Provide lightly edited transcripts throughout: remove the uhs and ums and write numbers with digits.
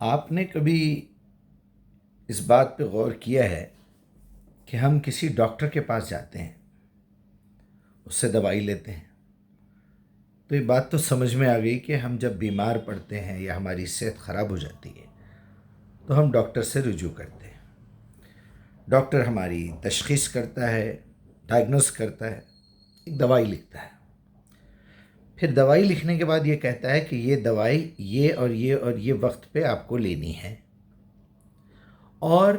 آپ نے کبھی اس بات پہ غور کیا ہے کہ ہم کسی ڈاکٹر کے پاس جاتے ہیں، اس سے دوائی لیتے ہیں، تو یہ بات تو سمجھ میں آ گئی کہ ہم جب بیمار پڑتے ہیں یا ہماری صحت خراب ہو جاتی ہے تو ہم ڈاکٹر سے رجوع کرتے ہیں۔ ڈاکٹر ہماری تشخیص کرتا ہے، ڈائگنوز کرتا ہے، ایک دوائی لکھتا ہے۔ پھر دوائی لکھنے کے بعد یہ کہتا ہے کہ یہ دوائی یہ اور یہ اور یہ وقت پہ آپ کو لینی ہے اور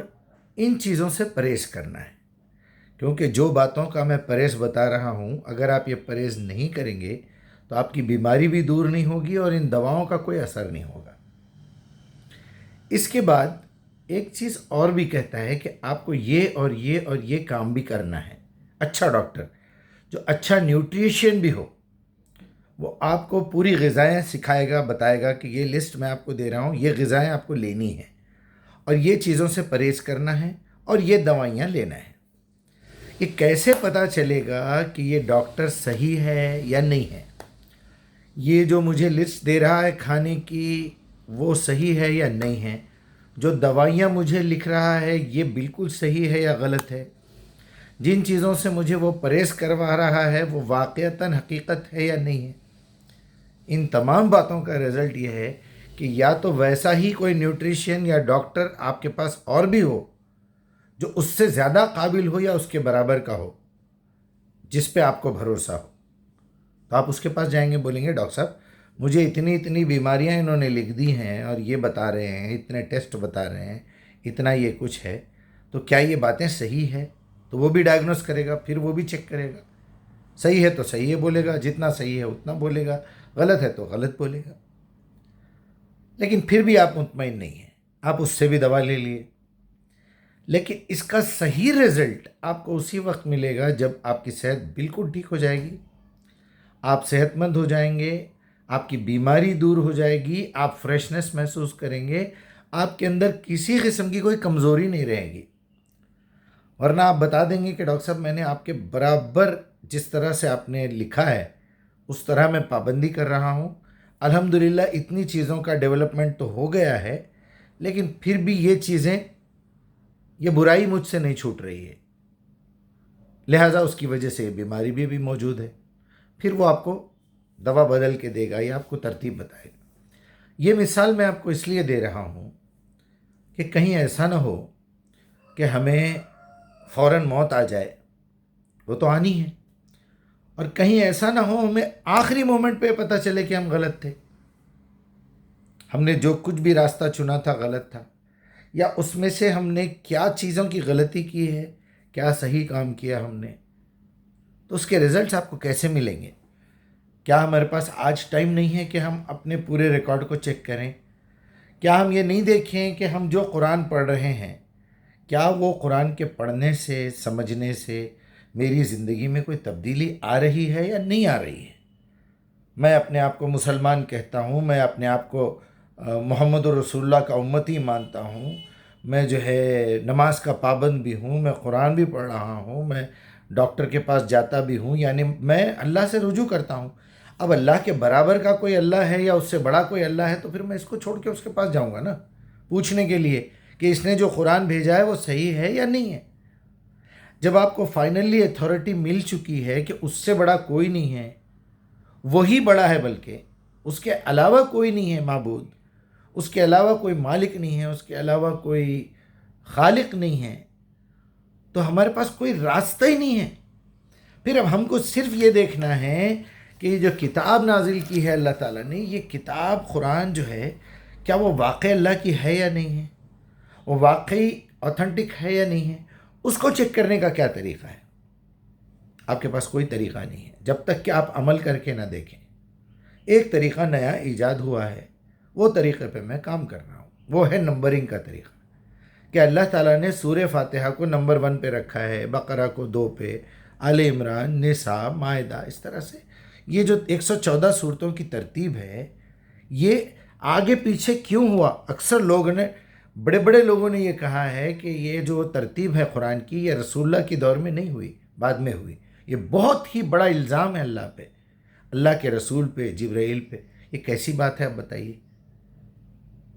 ان چیزوں سے پرہیز کرنا ہے، کیونکہ جو باتوں کا میں پرہیز بتا رہا ہوں اگر آپ یہ پرہیز نہیں کریں گے تو آپ کی بیماری بھی دور نہیں ہوگی اور ان دواؤں کا کوئی اثر نہیں ہوگا۔ اس کے بعد ایک چیز اور بھی کہتا ہے کہ آپ کو یہ اور یہ اور یہ کام بھی کرنا ہے۔ اچھا ڈاکٹر جو اچھا نیوٹریشن بھی ہو، وہ آپ کو پوری غذائیں سکھائے گا، بتائے گا کہ یہ لسٹ میں آپ کو دے رہا ہوں، یہ غذائیں آپ کو لینی ہیں اور یہ چیزوں سے پرہیز کرنا ہے اور یہ دوائیاں لینا ہے۔ یہ کیسے پتہ چلے گا کہ یہ ڈاکٹر صحیح ہے یا نہیں ہے؟ یہ جو مجھے لسٹ دے رہا ہے کھانے کی وہ صحیح ہے یا نہیں ہے؟ جو دوائیاں مجھے لکھ رہا ہے یہ بالکل صحیح ہے یا غلط ہے؟ جن چیزوں سے مجھے وہ پرہیز کروا رہا ہے وہ واقعتاً حقیقت ہے یا نہیں ہے؟ ان تمام باتوں کا رزلٹ یہ ہے کہ یا تو ویسا ہی کوئی نیوٹریشین یا ڈاکٹر آپ کے پاس اور بھی ہو جو اس سے زیادہ قابل ہو یا اس کے برابر کا ہو، جس پہ آپ کو بھروسہ ہو، تو آپ اس کے پاس جائیں گے، بولیں گے ڈاکٹر صاحب مجھے اتنی اتنی بیماریاں انہوں نے لکھ دی ہیں اور یہ بتا رہے ہیں، اتنے ٹیسٹ بتا رہے ہیں، اتنا یہ کچھ ہے، تو کیا یہ باتیں صحیح ہے؟ تو وہ بھی ڈائگنوز کرے گا، پھر وہ بھی چیک کرے گا، صحیح ہے تو صحیح ہے بولے گا، جتنا صحیح ہے اتنا بولے گا، غلط ہے تو غلط بولے گا۔ لیکن پھر بھی آپ مطمئن نہیں ہیں، آپ اس سے بھی دوا لے لیے، لیکن اس کا صحیح رزلٹ آپ کو اسی وقت ملے گا جب آپ کی صحت بالکل ٹھیک ہو جائے گی، آپ صحت مند ہو جائیں گے، آپ کی بیماری دور ہو جائے گی، آپ فریشنس محسوس کریں گے، آپ کے اندر کسی قسم کی کوئی کمزوری نہیں رہے گی۔ ورنہ آپ بتا دیں گے کہ ڈاکٹر صاحب میں نے آپ کے برابر جس طرح سے آپ نے لکھا ہے اس طرح میں پابندی کر رہا ہوں، الحمدللہ اتنی چیزوں کا ڈیولپمنٹ تو ہو گیا ہے، لیکن پھر بھی یہ چیزیں، یہ برائی مجھ سے نہیں چھوٹ رہی ہے، لہٰذا اس کی وجہ سے یہ بیماری بھی موجود ہے۔ پھر وہ آپ کو دوا بدل کے دے گا یا آپ کو ترتیب بتائے گا۔ یہ مثال میں آپ کو اس لیے دے رہا ہوں کہ کہیں ایسا نہ ہو کہ ہمیں فوراً موت آ جائے، وہ تو آنی ہے، اور کہیں ایسا نہ ہو ہمیں آخری مومنٹ پہ پتہ چلے کہ ہم غلط تھے، ہم نے جو کچھ بھی راستہ چنا تھا غلط تھا، یا اس میں سے ہم نے کیا چیزوں کی غلطی کی ہے، کیا صحیح کام کیا ہم نے، تو اس کے رزلٹس آپ کو کیسے ملیں گے؟ کیا ہمارے پاس آج ٹائم نہیں ہے کہ ہم اپنے پورے ریکارڈ کو چیک کریں؟ کیا ہم یہ نہیں دیکھیں کہ ہم جو قرآن پڑھ رہے ہیں کیا وہ قرآن کے پڑھنے سے، سمجھنے سے میری زندگی میں کوئی تبدیلی آ رہی ہے یا نہیں آ رہی ہے؟ میں اپنے آپ کو مسلمان کہتا ہوں، میں اپنے آپ کو محمد الرسول اللہ کا امتی مانتا ہوں، میں جو ہے نماز کا پابند بھی ہوں، میں قرآن بھی پڑھ رہا ہوں، میں ڈاکٹر کے پاس جاتا بھی ہوں، یعنی میں اللہ سے رجوع کرتا ہوں۔ اب اللہ کے برابر کا کوئی اللہ ہے یا اس سے بڑا کوئی اللہ ہے تو پھر میں اس کو چھوڑ کے اس کے پاس جاؤں گا نا، پوچھنے کے لیے کہ اس نے جو قرآن بھیجا ہے وہ صحیح ہے یا نہیں ہے۔ جب آپ کو فائنلی اتھارٹی مل چکی ہے کہ اس سے بڑا کوئی نہیں ہے، وہی بڑا ہے، بلکہ اس کے علاوہ کوئی نہیں ہے معبود، اس کے علاوہ کوئی مالک نہیں ہے، اس کے علاوہ کوئی خالق نہیں ہے، تو ہمارے پاس کوئی راستہ ہی نہیں ہے۔ پھر اب ہم کو صرف یہ دیکھنا ہے کہ یہ جو کتاب نازل کی ہے اللہ تعالیٰ نے، یہ کتاب قرآن جو ہے کیا وہ واقعی اللہ کی ہے یا نہیں ہے، وہ واقعی اوتھنٹک ہے یا نہیں ہے، اس کو چیک کرنے کا کیا طریقہ ہے؟ آپ کے پاس کوئی طریقہ نہیں ہے جب تک کہ آپ عمل کر کے نہ دیکھیں۔ ایک طریقہ نیا ایجاد ہوا ہے، وہ طریقے پہ میں کام کر رہا ہوں، وہ ہے نمبرنگ کا طریقہ، کہ اللہ تعالیٰ نے سورہ فاتحہ کو نمبر 1 پہ رکھا ہے، بقرہ کو 2 پہ، آل عمران، نساء، مائدہ، اس طرح سے یہ جو 114 صورتوں کی ترتیب ہے، یہ آگے پیچھے کیوں ہوا؟ اکثر لوگوں نے، بڑے بڑے لوگوں نے یہ کہا ہے کہ یہ جو ترتیب ہے قرآن کی، یہ رسول اللہ کی دور میں نہیں ہوئی، بعد میں ہوئی۔ یہ بہت ہی بڑا الزام ہے اللہ پہ، اللہ کے رسول پہ، جبرائیل پہ۔ یہ کیسی بات ہے اب بتائیے؟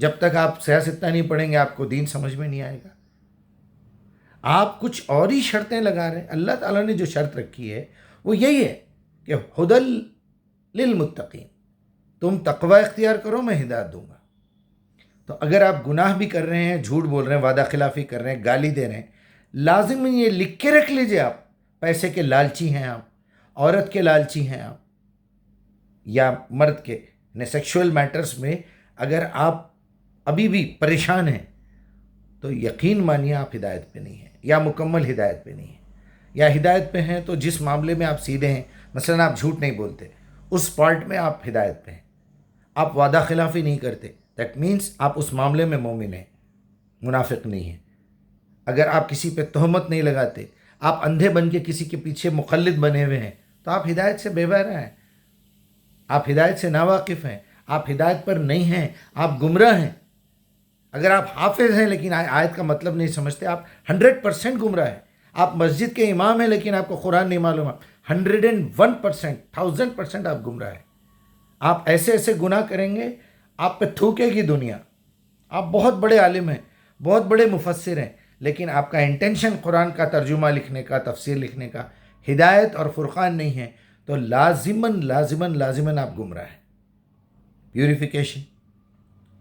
جب تک آپ سیاستہ نہیں پڑھیں گے آپ کو دین سمجھ میں نہیں آئے گا. آپ کچھ اور ہی شرطیں لگا رہے ہیں. اللہ تعالیٰ نے جو شرط رکھی ہے وہ یہی ہے کہ ہدل للمتقین، تم تقوی اختیار کرو میں ہدایت دوں گا. تو اگر آپ گناہ بھی کر رہے ہیں، جھوٹ بول رہے ہیں، وعدہ خلافی کر رہے ہیں، گالی دے رہے ہیں، لازم یہ لکھ کے رکھ لیجئے آپ پیسے کے لالچی ہیں، آپ عورت کے لالچی ہیں، آپ یا مرد کے سیکشول میٹرز میں اگر آپ ابھی بھی پریشان ہیں تو یقین مانیے آپ ہدایت پہ نہیں ہیں، یا مکمل ہدایت پہ نہیں ہیں. یا ہدایت پہ ہیں تو جس معاملے میں آپ سیدھے ہیں، مثلا آپ جھوٹ نہیں بولتے، اس پارٹ میں آپ ہدایت پہ ہیں، آپ وعدہ خلافی نہیں کرتے، دیٹ مینس آپ اس معاملے میں مومن ہیں، منافق نہیں ہیں. اگر آپ کسی پہ تہمت نہیں لگاتے، آپ اندھے بن کے کسی کے پیچھے مقلد بنے ہوئے ہیں، تو آپ ہدایت سے بے بہرہ ہیں، آپ ہدایت سے ناواقف ہیں، آپ ہدایت پر نہیں ہیں، آپ گمراہ ہیں. اگر آپ حافظ ہیں لیکن آیت کا مطلب نہیں سمجھتے، آپ 100% گمراہ ہیں. آپ مسجد کے امام ہیں لیکن آپ کو قرآن نہیں معلوم ہے، 101%، 1000% آپ گمراہ ہیں. آپ ایسے ایسے گناہ کریں گے آپ پہ تھوکے گی دنیا. آپ بہت بڑے عالم ہیں، بہت بڑے مفسر ہیں، لیکن آپ کا انٹینشن قرآن کا ترجمہ لکھنے کا، تفسیر لکھنے کا، ہدایت اور فرقان نہیں ہے، تو لازماً لازماً لازماً آپ گمراہ ہیں. پیوریفیکیشن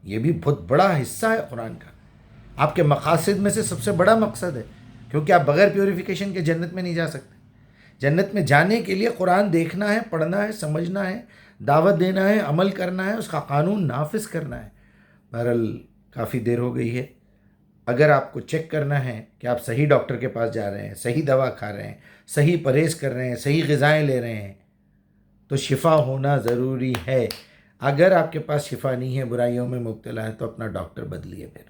یہ بھی بہت بڑا حصہ ہے قرآن کا، آپ کے مقاصد میں سے سب سے بڑا مقصد ہے، کیونکہ آپ بغیر پیوریفیکیشن کے جنت میں نہیں جا سکتے. جنت میں جانے کے لیے قرآن دیکھنا ہے، پڑھنا ہے، سمجھنا ہے، دعوت دینا ہے، عمل کرنا ہے، اس کا قانون نافذ کرنا ہے. بہرحال کافی دیر ہو گئی ہے. اگر آپ کو چیک کرنا ہے کہ آپ صحیح ڈاکٹر کے پاس جا رہے ہیں، صحیح دوا کھا رہے ہیں، صحیح پرہیز کر رہے ہیں، صحیح غذائیں لے رہے ہیں، تو شفا ہونا ضروری ہے. اگر آپ کے پاس شفا نہیں ہے، برائیوں میں مبتلا ہے، تو اپنا ڈاکٹر بدلیے پھر.